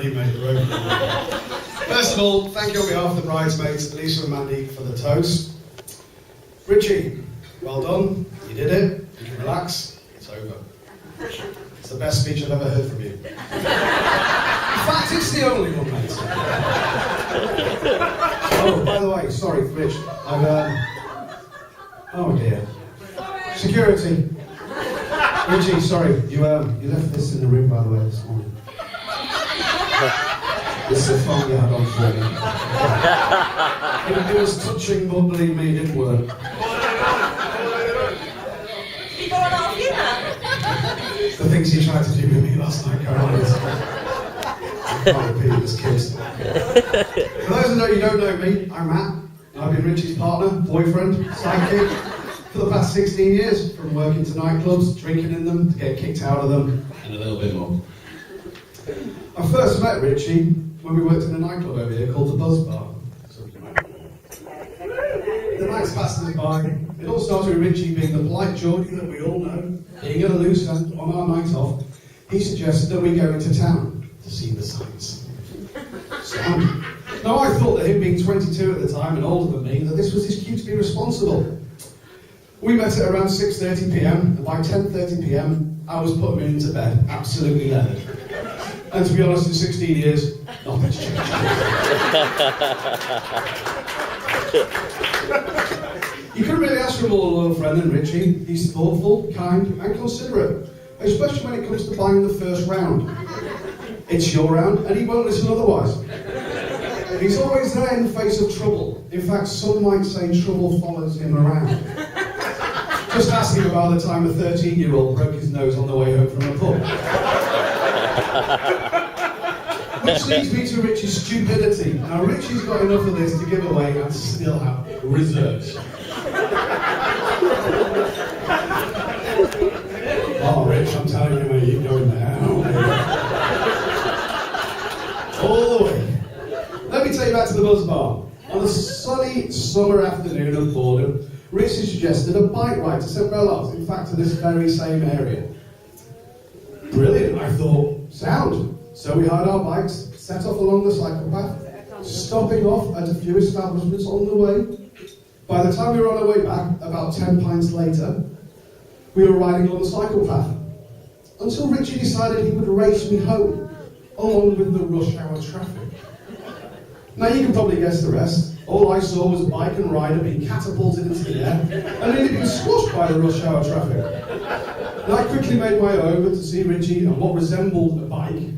you, mate. You're over. First of all, thank you on behalf of the bridesmaids, Lisa and Mandy, for the toast. Richie, well done. You did it. You can relax. It's over. It's the best speech I've ever heard from you. In fact, it's the only one, mate. Oh, by the way, sorry, Rich. Oh dear. Security. Richie, sorry, you left this in the room, by the way, this morning. This is a phone you had on for me. It was touching, but believe me, it didn't work. The things he tried to do with me last night, Caroline. I can't repeat this, kids. For those who don't know me, I'm Matt. I've been Richie's partner, boyfriend, sidekick for the past 16 years, from working to nightclubs, drinking in them, to get kicked out of them, and a little bit more. I first met Richie when we worked in a nightclub over here called the Buzz Bar. The nights passed us by. It all started with Richie being the polite Geordie that we all know, being at a loose end on our night off. He suggested that we go into town to see the sights. Sound. Now I thought that him being 22 at the time and older than me, that this was his cue to be responsible. We met at around 6:30 p.m. and by 10:30 p.m. I was putting him into bed, absolutely leathered. And to be honest, in 16 years, nothing's changed. You couldn't really ask for a more loyal friend than Richie. He's thoughtful, kind, and considerate, especially when it comes to buying the first round. It's your round, and he won't listen otherwise. He's always there in the face of trouble. In fact, some might say trouble follows him around. Just ask him about the time a 13-year-old broke his nose on the way home from a pub. Which leads me to Richie's stupidity. Now, Richie's got enough of this to give away and still have reserves. Oh, Rich, I'm telling you where you're going now. All the way. Let me take you back to the Buzz Bar. On a sunny summer afternoon of boredom, Richie suggested a bike ride to St. Bellars, in fact to this very same area. Brilliant, I thought. Sound. So we hired our bikes, set off along the cycle path, stopping off at a few establishments on the way. By the time we were on our way back, about 10 pints later, we were riding along the cycle path. Until Richie decided he would race me home, along with the rush hour traffic. Now you can probably guess the rest. All I saw was bike and rider being catapulted into the air and nearly being squashed by the rush hour traffic. And I quickly made my way over to see Richie on what resembled a bike,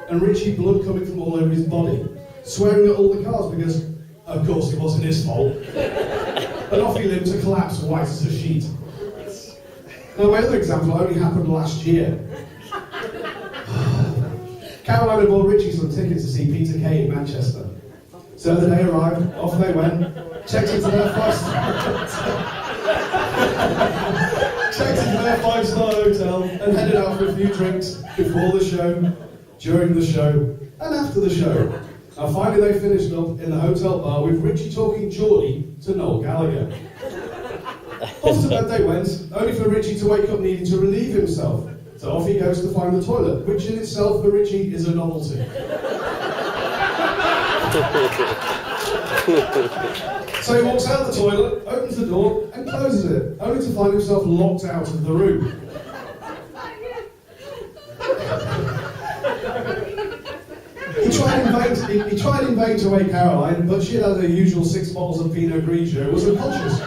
and Richie blood coming from all over his body, swearing at all the cars because, of course, it wasn't his fault. And off he limped to collapse, white as a sheet. Now my other example only happened last year. Caroline had bought Richie some tickets to see Peter Kay in Manchester. So the day arrived, off they went, checked into their five-star hotel, and headed out for a few drinks before the show, during the show, and after the show. Now finally they finished up in the hotel bar with Richie talking Geordie to Noel Gallagher. Off to bed they went, only for Richie to wake up needing to relieve himself. So off he goes to find the toilet, which in itself for Richie is a novelty. So he walks out the toilet, opens the door, and closes it, only to find himself locked out of the room. He tried in vain to wake Caroline, but she had her usual 6 bottles of Pinot Grigio and was unconscious.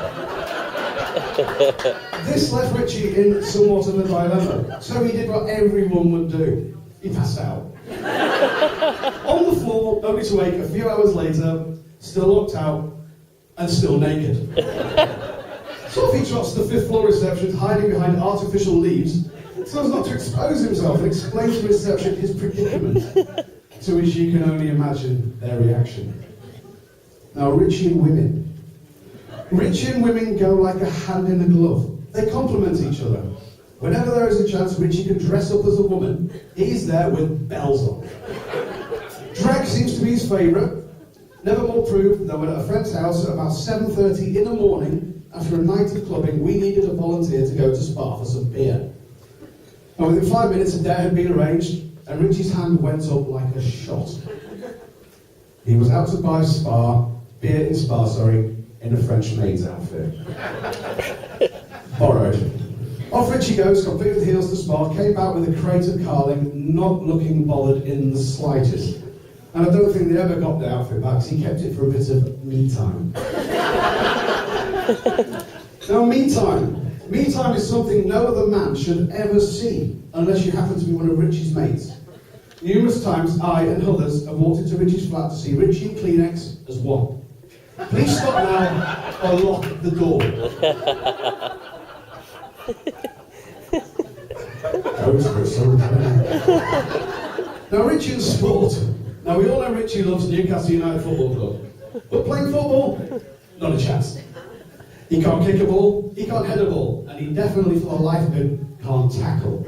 This left Richie in somewhat of a dilemma, so he did what everyone would do. He passed out. On the floor, only to wake a few hours later, still locked out, and still naked. So off he trots to the 5th floor reception, hiding behind artificial leaves, so as not to expose himself and explain to reception his predicament, to which you can only imagine their reaction. Now, Richie and women. Richie and women go like a hand in a glove. They complement each other. Whenever there is a chance Richie can dress up as a woman, he's there with bells on. Drag seems to be his favourite. Never more proved than when at a friend's house at about 7:30 in the morning, after a night of clubbing, we needed a volunteer to go to Spa for some beer. And within 5 minutes a date had been arranged, and Richie's hand went up like a shot. He was out to buy beer in Spa, in a French maid's outfit. Borrowed. Off Richie goes, completed the heels to Spa, came back with a crate of Carling, not looking bothered in the slightest. And I don't think they ever got the outfit back, because he kept it for a bit of me time. Now, me time. Me time is something no other man should ever see, unless you happen to be one of Richie's mates. Numerous times, I and others have walked into Richie's flat to see Richie and Kleenex as one. Please stop now or lock the door. Now, Richie and sport. Now, we all know Richie loves Newcastle United Football Club. But playing football, not a chance. He can't kick a ball, he can't head a ball, and he definitely, for the life of him, can't tackle.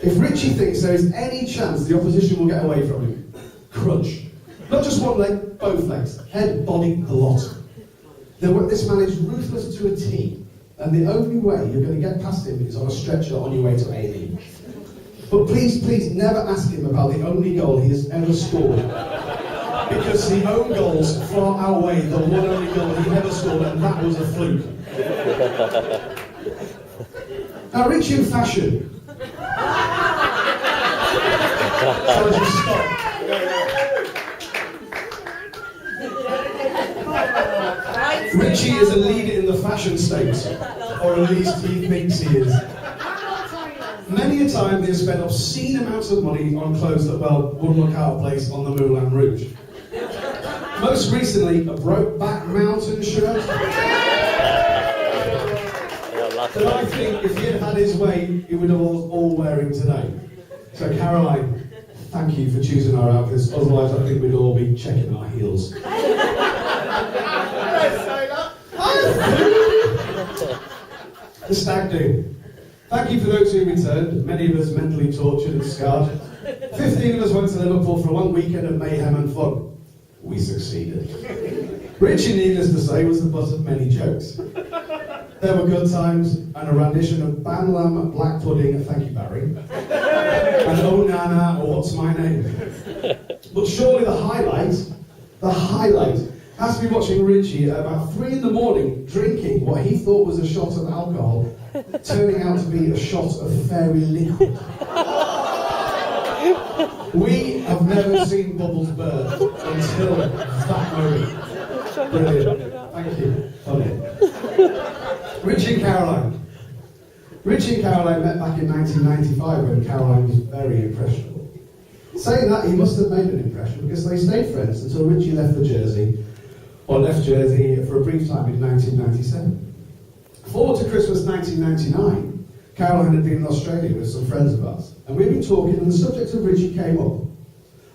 If Richie thinks there is any chance the opposition will get away from him, crunch. Not just one leg, both legs. Head, body, the lot. This man is ruthless to a T, and the only way you're going to get past him is on a stretcher on your way to A&E. But please, please never ask him about the only goal he has ever scored. Because the own goals far outweigh the one only goal he ever scored, and that was a fluke. Now, Richie in fashion. Shall I just stop? Richie is a leader in the fashion state, or at least he thinks he is. Many a time they have spent obscene amounts of money on clothes that, well, wouldn't look out of place on the Moulin Rouge. Most recently, a Brokeback Mountain shirt that I think if he had had his way, he would have all wearing today. So Caroline, thank you for choosing our outfits, otherwise I think we'd all be checking our heels. The stag do. Thank you for those who returned, many of us mentally tortured and scarred. 15 of us went to Liverpool for a long weekend of mayhem and fun. We succeeded. Richie, needless to say, was the butt of many jokes. There were good times, and a rendition of Bam Lam Black Pudding, thank you Barry, and Oh Nana, or What's My Name. But surely the highlight has to be watching Richie at about 3 in the morning drinking what he thought was a shot of alcohol, turning out to be a shot of fairy liquid. We have never seen bubbles burst until that moment. Brilliant. Thank you. Funny. Richie and Caroline. Richie and Caroline met back in 1995 when Caroline was very impressionable. Saying that, he must have made an impression because they stayed friends until Richie left Jersey for a brief time in 1997. Forward to Christmas 1999, Caroline had been in Australia with some friends of ours, and we'd been talking and the subject of Richie came up.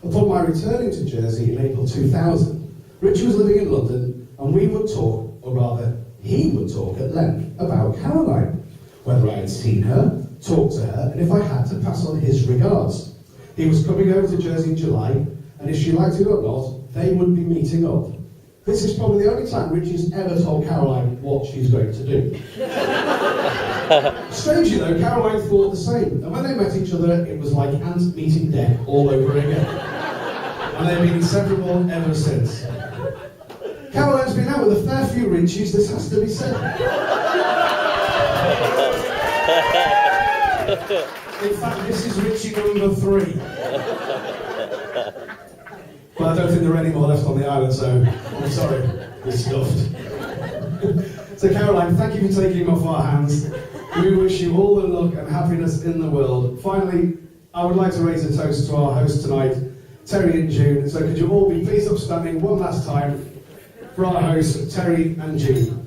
Upon my returning to Jersey in April 2000, Richie was living in London, and we would talk, or rather, he would talk at length about Caroline, whether I had seen her, talked to her, and if I had to pass on his regards. He was coming over to Jersey in July, and if she liked it or not, they would be meeting up. This is probably the only time Richie's ever told Caroline what she's going to do. Strangely though, Caroline thought the same, and when they met each other, it was like ants meeting death all over again. And they've been inseparable ever since. Caroline's been out with a fair few Richies, this has to be said. In fact, this is Richie number 3. But I don't think there are any more left on the island, so I'm sorry, we're stuffed. So Caroline, thank you for taking him off our hands. We wish you all the luck and happiness in the world. Finally, I would like to raise a toast to our hosts tonight, Terry and June. So could you all be please upstanding one last time for our hosts, Terry and June.